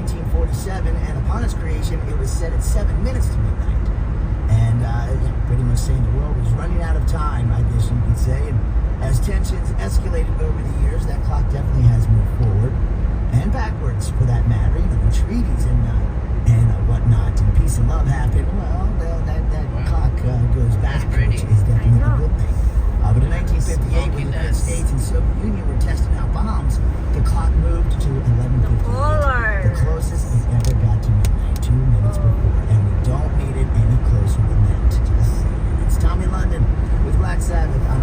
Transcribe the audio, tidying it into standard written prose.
1947, and upon its creation, it was set at 7 minutes to midnight. And pretty much saying the world was running out of time, I guess you could say. And as tensions escalated over the years, that clock definitely has moved forward and backwards, for that matter. You know, the treaties and whatnot, and peace and love happened. Well, that clock goes back, which is definitely a good thing. But in 1958, when the United States and Soviet Union were testing out bombs, the clock moved to 11:58, the closest it ever got to midnight, 2 minutes before, and we don't need it any closer than that. Just saying. It's Tommy London with Black Sabbath on